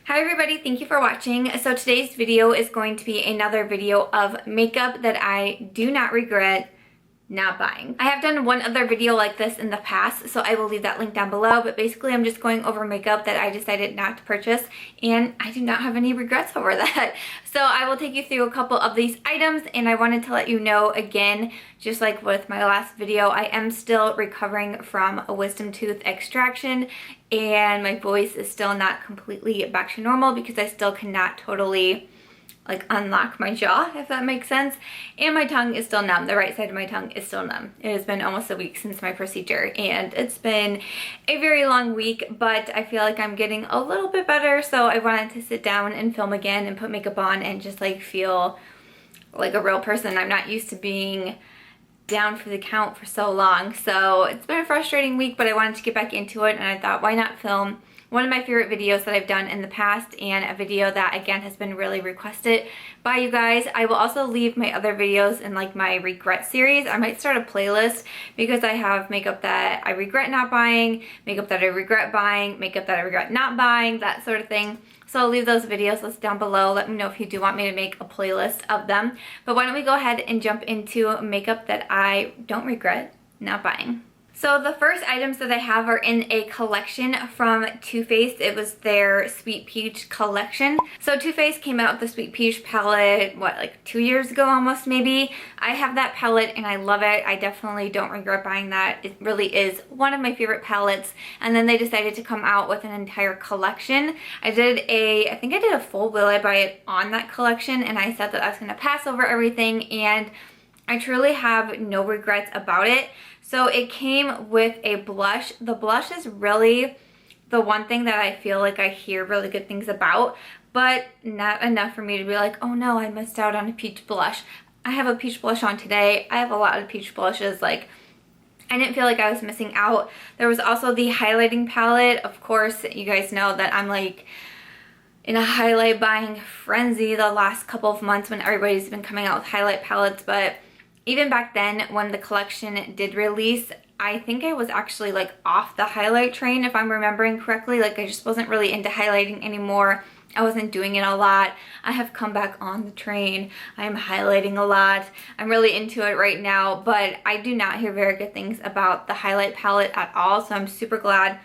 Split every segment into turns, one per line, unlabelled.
Hi everybody, thank you for watching. So today's video is going to be another video of makeup that I do not regret not buying. I have done one other video like this in the past, so I will leave that link down below, but basically I'm just going over makeup that I decided not to purchase, and I do not have any regrets over that. So I will take you through a couple of these items, and I wanted to let you know again, just like with my last video, I am still recovering from a wisdom tooth extraction, and my voice is still not completely back to normal because I still cannot totally like unlock my jaw, if that makes sense. And my tongue is still numb. The right side of my tongue is still numb. It has been almost a week since my procedure, and it's been a very long week, but I feel like I'm getting a little bit better, so I wanted to sit down and film again and put makeup on and just like feel like a real person. I'm not used to being down for the count for so long, so it's been a frustrating week, but I wanted to get back into it, and I thought, why not film one of my favorite videos that I've done in the past, and a video that again has been really requested by you guys. I will also leave my other videos in like my regret series. I might start a playlist because I have makeup that I regret not buying, makeup that I regret buying, makeup that I regret not buying, that sort of thing. So I'll leave those videos listed down below. Let me know if you do want me to make a playlist of them. But why don't we go ahead and jump into makeup that I don't regret not buying. So the first items that I have are in a collection from Too Faced. It was their Sweet Peach collection. So Too Faced came out with the Sweet Peach palette, what, like 2 years ago almost maybe? I have that palette and I love it. I definitely don't regret buying that. It really is one of my favorite palettes. And then they decided to come out with an entire collection. I think I did a full will I buy it on that collection, and I said that I was going to pass over everything, and I truly have no regrets about it. So it came with a blush. The blush is really the one thing that I feel like I hear really good things about, but not enough for me to be like, oh no, I missed out on a peach blush. I have a peach blush on today. I have a lot of peach blushes. Like, I didn't feel like I was missing out. There was also the highlighting palette. Of course, you guys know that I'm like in a highlight buying frenzy the last couple of months when everybody's been coming out with highlight palettes, but even back then when the collection did release, I think I was actually like off the highlight train, if I'm remembering correctly. Like, I just wasn't really into highlighting anymore. I wasn't doing it a lot. I have come back on the train. I'm highlighting a lot. I'm really into it right now, but I do not hear very good things about the highlight palette at all, so I'm super glad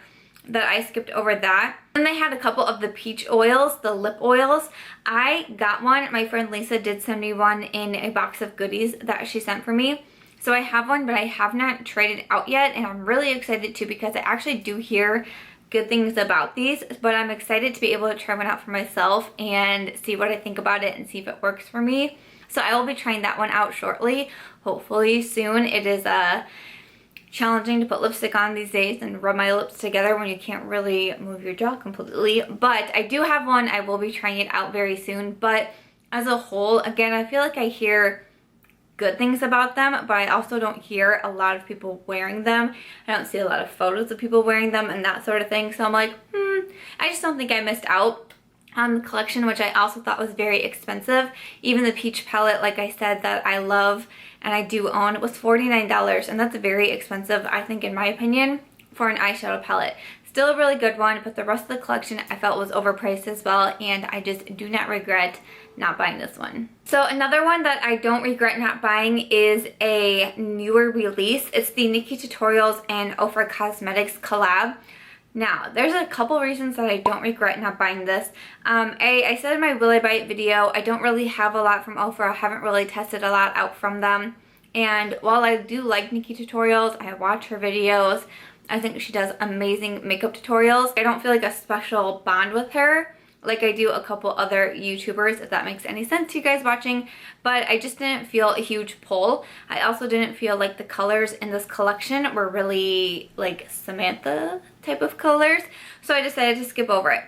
that I skipped over that. And they had a couple of the peach oils, the lip oils. I got one. My friend Lisa did send me one in a box of goodies that she sent for me. So I have one, but I have not tried it out yet, and I'm really excited too because I actually do hear good things about these, but I'm excited to be able to try one out for myself and see what I think about it and see if it works for me. So I will be trying that one out shortly, hopefully soon. It is challenging to put lipstick on these days and rub my lips together when you can't really move your jaw completely, but I do have one. I will be trying it out very soon, but as a whole, again, I feel like I hear good things about them, but I also don't hear a lot of people wearing them. I don't see a lot of photos of people wearing them and that sort of thing, so I'm like, I just don't think I missed out on the collection, which I also thought was very expensive. Even the peach palette, like I said, that I love and I do own, it was $49, and that's very expensive, I think, in my opinion, for an eyeshadow palette. Still a really good one, but the rest of the collection I felt was overpriced as well, and I just do not regret not buying this one. So another one that I don't regret not buying is a newer release. It's the NikkieTutorials and Ofra Cosmetics collab. Now, there's a couple reasons that I don't regret not buying this. I said in my Will I Buy It video, I don't really have a lot from Ofra. I haven't really tested a lot out from them. And while I do like NikkieTutorials, I watch her videos, I think she does amazing makeup tutorials. I don't feel like a special bond with her like I do a couple other YouTubers, if that makes any sense to you guys watching, but I just didn't feel a huge pull. I also didn't feel like the colors in this collection were really like Samantha type of colors, so I decided to skip over it.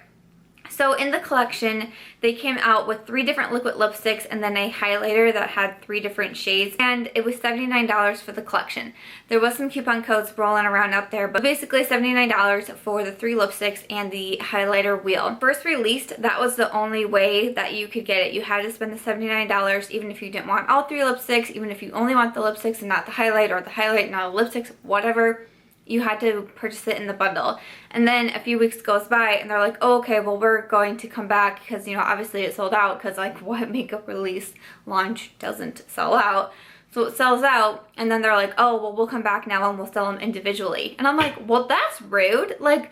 So in the collection, they came out with 3 different liquid lipsticks and then a highlighter that had 3 different shades, and it was $79 for the collection. There was some coupon codes rolling around out there, but basically $79 for the 3 lipsticks and the highlighter wheel. First released, that was the only way that you could get it. You had to spend the $79 even if you didn't want all 3 lipsticks, even if you only want the lipsticks and not the highlight, or the highlight and not the lipsticks, whatever. you had to purchase it in the bundle. And then a few weeks goes by and they're like, oh, okay, well, we're going to come back because, you know, obviously it sold out because like what makeup release launch doesn't sell out? So it sells out and then they're like, oh, well, we'll come back now and we'll sell them individually. And I'm like, well, that's rude. Like,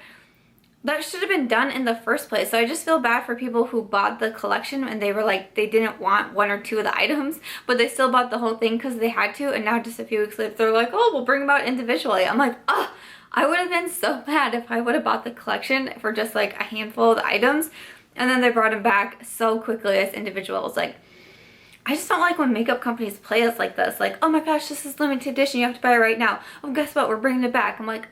that should have been done in the first place. So I just feel bad for people who bought the collection and they were like, they didn't want one or two of the items, but they still bought the whole thing because they had to. And now just a few weeks later, they're like, oh, we'll bring them out individually. I'm like, oh, I would have been so mad if I would have bought the collection for just like a handful of the items. And then they brought them back so quickly as individuals. Like, I just don't like when makeup companies play us like this. Like, oh my gosh, this is limited edition. You have to buy it right now. Oh, guess what? We're bringing it back. I'm like,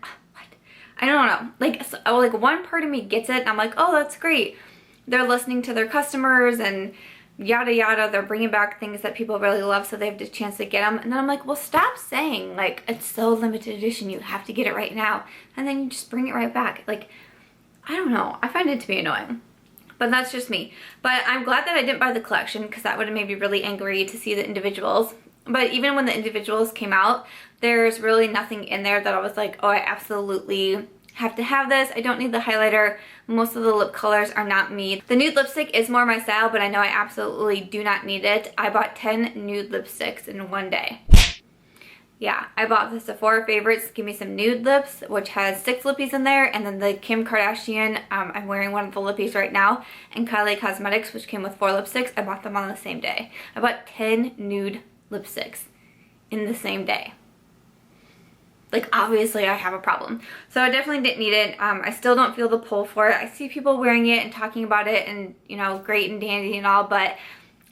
I don't know, like, so, like one part of me gets it and I'm like, oh, that's great. They're listening to their customers and yada yada. They're bringing back things that people really love so they have the chance to get them. And then I'm like, well, stop saying like it's so limited edition, you have to get it right now. And then you just bring it right back. Like, I don't know. I find it to be annoying. But that's just me. But I'm glad that I didn't buy the collection because that would have made me really angry to see the individuals. But even when the individuals came out, there's really nothing in there that I was like, oh, I absolutely have to have this. I don't need the highlighter. Most of the lip colors are not me. The nude lipstick is more my style, but I know I absolutely do not need it. I bought 10 nude lipsticks in one day. Yeah, I bought the Sephora Favorites Give Me Some Nude Lips, which has 6 lippies in there, and then the Kim Kardashian, I'm wearing one of the lippies right now, and KYLIE Cosmetics, which came with 4 lipsticks. I bought them on the same day. I bought 10 nude lipsticks in the same day. Like, obviously I have a problem. So I definitely didn't need it. I still don't feel the pull for it. I see people wearing it and talking about it and, you know, great and dandy and all, but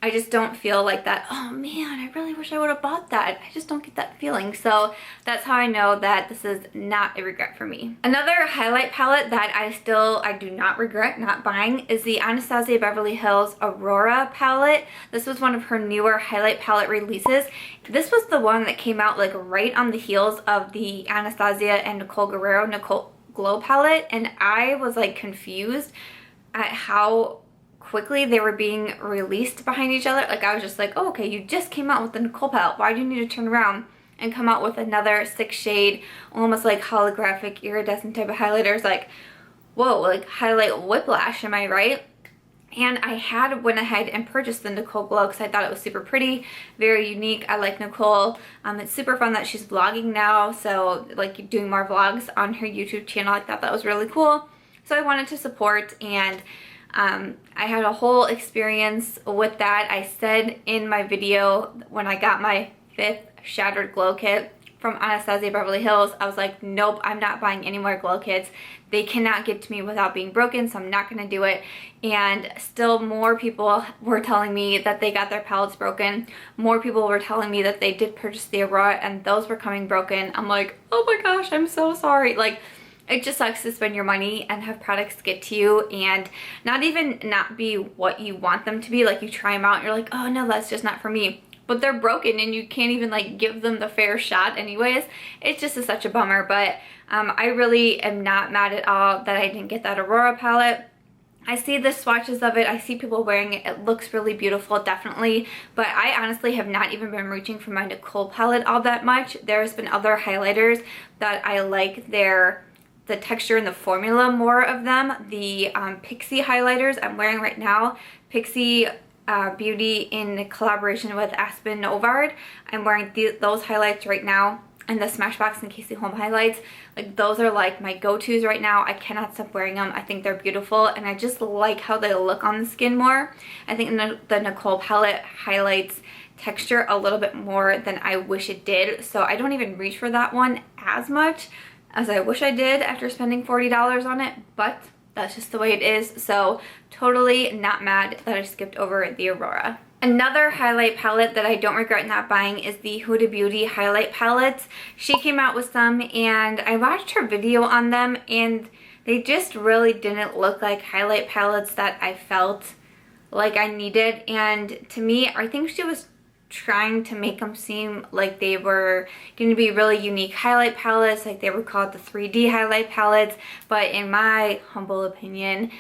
I just don't feel like that, oh man, I really wish I would have bought that. I just don't get that feeling. So that's how I know that this is not a regret for me. Another highlight palette that I do not regret not buying is the Anastasia Beverly Hills Aurora palette. This was one of her newer highlight palette releases. This was the one that came out like right on the heels of the Anastasia and Nicole Guerrero Nicole Glow palette, and I was like confused at how quickly they were being released behind each other. Like, I was just like, oh, okay, you just came out with the Nicole palette. Why do you need to turn around and come out with another 6 shade, almost like holographic iridescent type of highlighters? Like, whoa, like highlight whiplash, am I right? And I had went ahead and purchased the Nicole Glow because I thought it was super pretty, very unique. I like Nicole. It's super fun that she's vlogging now, so like doing more vlogs on her YouTube channel. I thought that was really cool. So I wanted to support, and I had a whole experience with that. I said in my video when I got my 5th Shattered Glow Kit from Anastasia Beverly Hills, I was like, nope, I'm not buying any more glow kits. They cannot get to me without being broken, so I'm not going to do it. And still more people were telling me that they got their palettes broken. More people were telling me that they did purchase the Aurora and those were coming broken. I'm like, oh my gosh, I'm so sorry. Like, it just sucks to spend your money and have products get to you and not even not be what you want them to be. Like, you try them out and you're like, oh no, that's just not for me. But they're broken and you can't even like give them the fair shot anyways. It's just such a bummer. But I really am not mad at all that I didn't get that Aurora palette. I see the swatches of it. I see people wearing it. It looks really beautiful, definitely. But I honestly have not even been reaching for my Nicole palette all that much. There's been other highlighters that I like the texture and the formula more of them. The Pixie highlighters I'm wearing right now, Pixie Beauty in collaboration with Aspen Novard. I'm wearing those highlights right now, and the Smashbox and Casey Home highlights. Like, those are like my go-tos right now. I cannot stop wearing them. I think they're beautiful and I just like how they look on the skin more. I think the Nicole palette highlights texture a little bit more than I wish it did, so I don't even reach for that one as much as I wish I did after spending $40 on it, but that's just the way it is. So totally not mad that I skipped over the Aurora. Another highlight palette that I don't regret not buying is the Huda Beauty highlight palettes. She came out with some and I watched her video on them and they just really didn't look like highlight palettes that I felt like I needed. And to me, I think she was trying to make them seem like they were going to be really unique highlight palettes, like they were called the 3D highlight palettes, but in my humble opinion,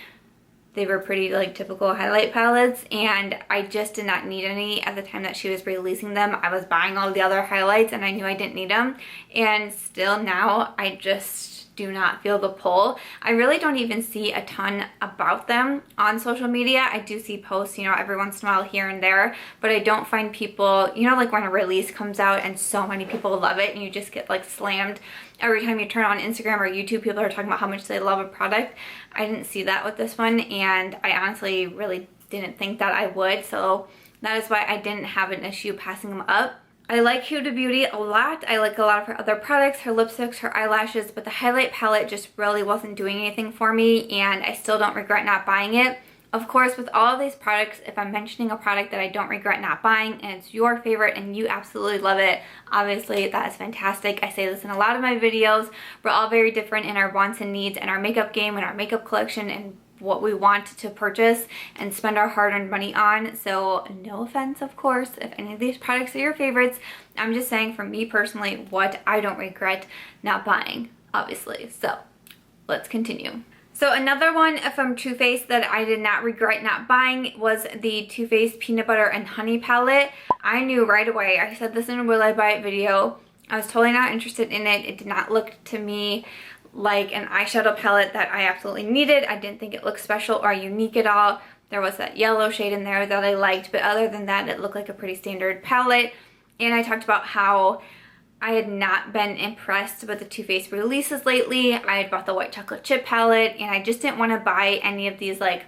they were pretty like typical highlight palettes, and I just did not need any at the time that she was releasing them. I was buying all the other highlights and I knew I didn't need them, and still now I just do not feel the pull. I really don't even see a ton about them on social media. I do see posts, you know, every once in a while here and there, but I don't find people, you know, like when a release comes out and so many people love it and you just get like slammed every time you turn on Instagram or YouTube, people are talking about how much they love a product. I didn't see that with this one, and I honestly really didn't think that I would, so that is why I didn't have an issue passing them up. I like Huda Beauty a lot. I like a lot of her other products, her lipsticks, her eyelashes, but the highlight palette just really wasn't doing anything for me, and I still don't regret not buying it. Of course, with all of these products, if I'm mentioning a product that I don't regret not buying and it's your favorite and you absolutely love it, obviously that is fantastic. I say this in a lot of my videos. We're all very different in our wants and needs and our makeup game and our makeup collection and what we want to purchase and spend our hard-earned money on. So no offense, of course, if any of these products are your favorites. I'm just saying, for me personally, what I don't regret not buying, obviously. So let's continue. So another one from Too Faced that I did not regret not buying was the Too Faced Peanut Butter and Honey palette. I knew right away. I said this in a Will I Buy It video. I was totally not interested in it. It did not look to me like an eyeshadow palette that I absolutely needed. I didn't think it looked special or unique at all. There was that yellow shade in there that I liked, but other than that, it looked like a pretty standard palette. And I talked about how I had not been impressed with the Too Faced releases lately. I had bought the white chocolate chip palette, and I just didn't want to buy any of these like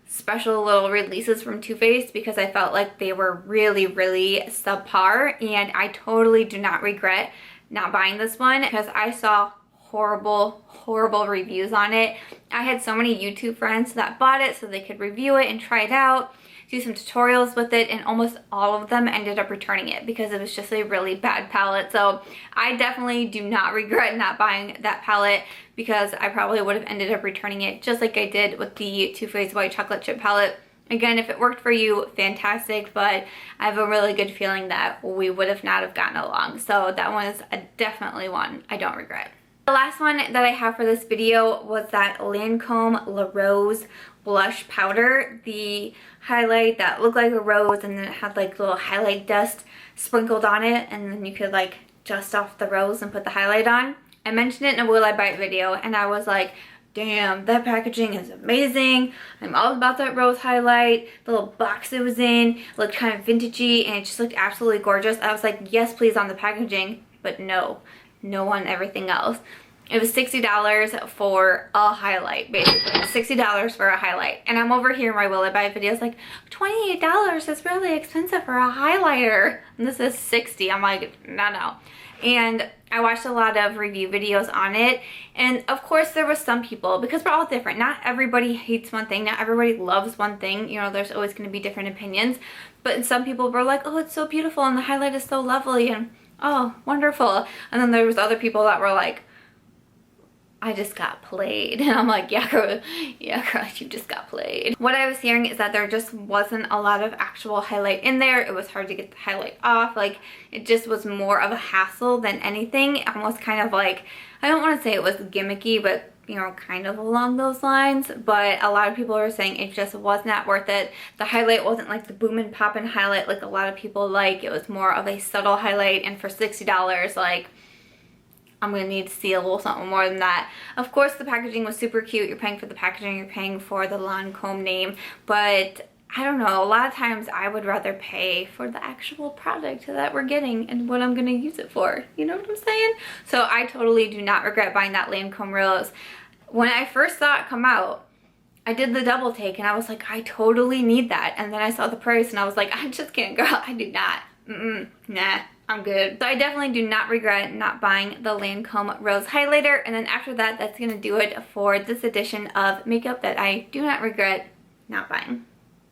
special little releases from Too Faced because I felt like they were really, really subpar, and I totally do not regret not buying this one because I saw horrible reviews on it. I had so many YouTube friends that bought it so they could review it and try it out, do some tutorials with it, and almost all of them ended up returning it because it was just a really bad palette. So I definitely do not regret not buying that palette because I probably would have ended up returning it just like I did with the Too Faced white chocolate chip palette. Again, if it worked for you, fantastic, but I have a really good feeling that we would have not have gotten along. So that one is definitely one I don't regret. The last one that I have for this video was that Lancome La Rose blush powder. The highlight that looked like a rose and then it had like little highlight dust sprinkled on it, and then you could like dust off the rose and put the highlight on. I mentioned it in a Will I Buy It video and I was like, damn, that packaging is amazing. I'm all about that rose highlight. The little box it was in looked kind of vintagey and it just looked absolutely gorgeous. I was like, yes please on the packaging, but no on everything else. It was $60 for a highlight, basically. $60 for a highlight. And I'm over here in my Will I Buy It videos like, $28 is really expensive for a highlighter. And this is $60. I'm like, no. And I watched a lot of review videos on it. And of course there was some people, because we're all different. Not everybody hates one thing. Not everybody loves one thing. You know, there's always going to be different opinions. But some people were like, oh, it's so beautiful and the highlight is so lovely. And oh, wonderful. And then there was other people that were like, I just got played. And I'm like, yeah girl, you just got played. What I was hearing is that there just wasn't a lot of actual highlight in there. It was hard to get the highlight off. Like, it just was more of a hassle than anything. Almost kind of like, I don't want to say it was gimmicky, but you know, kind of along those lines. But a lot of people were saying it just was not worth it. The highlight wasn't like the boom and pop and highlight like a lot of people like. It was more of a subtle highlight, and for $60, like, I'm gonna need to see a little something more than that. Of course, the packaging was super cute. You're paying for the packaging, you're paying for the Lancome name, but I don't know, a lot of times I would rather pay for the actual product that we're getting and what I'm gonna use it for. You know what I'm saying? So I totally do not regret buying that Lancome Rose. When I first saw it come out, I did the double take and I was like, I totally need that. And then I saw the price and I was like, I just can't, girl, I do not. Nah, I'm good. So I definitely do not regret not buying the Lancome Rose highlighter. And then after that, that's gonna do it for this edition of makeup that I do not regret not buying.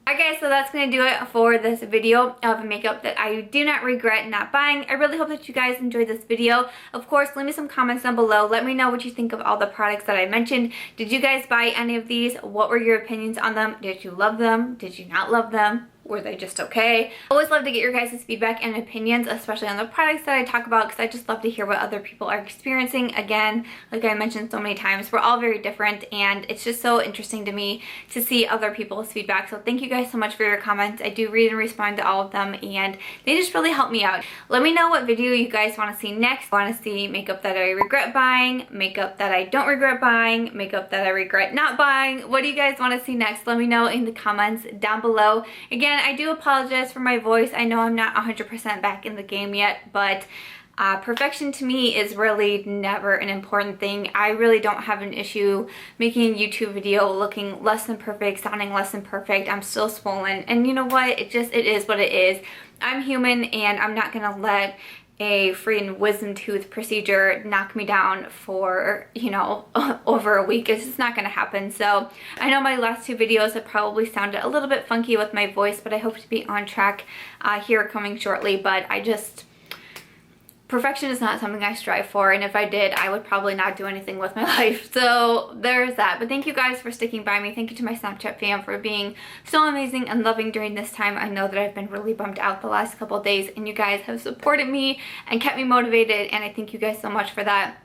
Okay, so that's going to do it for this video of makeup that I do not regret not buying. I really hope that you guys enjoyed this video. Of course, leave me some comments down below. Let me know what you think of all the products that I mentioned. Did you guys buy any of these? What were your opinions on them? Did you love them? Did you not love them? Were they just okay? Always love to get your guys' feedback and opinions, especially on the products that I talk about, because I just love to hear what other people are experiencing. Again, like I mentioned so many times, we're all very different, and it's just so interesting to me to see other people's feedback. So thank you guys so much for your comments. I do read and respond to all of them, and they just really help me out. Let me know what video you guys want to see next. Want to see makeup that I regret buying, makeup that I don't regret buying, makeup that I regret not buying? What do you guys want to see next? Let me know in the comments down below. Again, I do apologize for my voice. I know I'm not 100% back in the game yet, but perfection to me is really never an important thing. I really don't have an issue making a YouTube video looking less than perfect, sounding less than perfect. I'm still swollen, and you know what? It is what it is. I'm human, and I'm not gonna let a freaking wisdom tooth procedure knock me down for, you know, over a week. It's just not gonna happen. So I know my last two videos have probably sounded a little bit funky with my voice, but I hope to be on track here coming shortly. But perfection is not something I strive for, and if I did, I would probably not do anything with my life. So there's that. But thank you guys for sticking by me. Thank you to my Snapchat fam for being so amazing and loving during this time. I know that I've been really bummed out the last couple of days, and you guys have supported me and kept me motivated, and I thank you guys so much for that.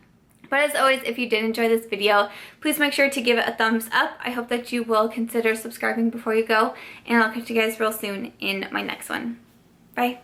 But as always, if you did enjoy this video, please make sure to give it a thumbs up. I hope that you will consider subscribing before you go, and I'll catch you guys real soon in my next one. Bye.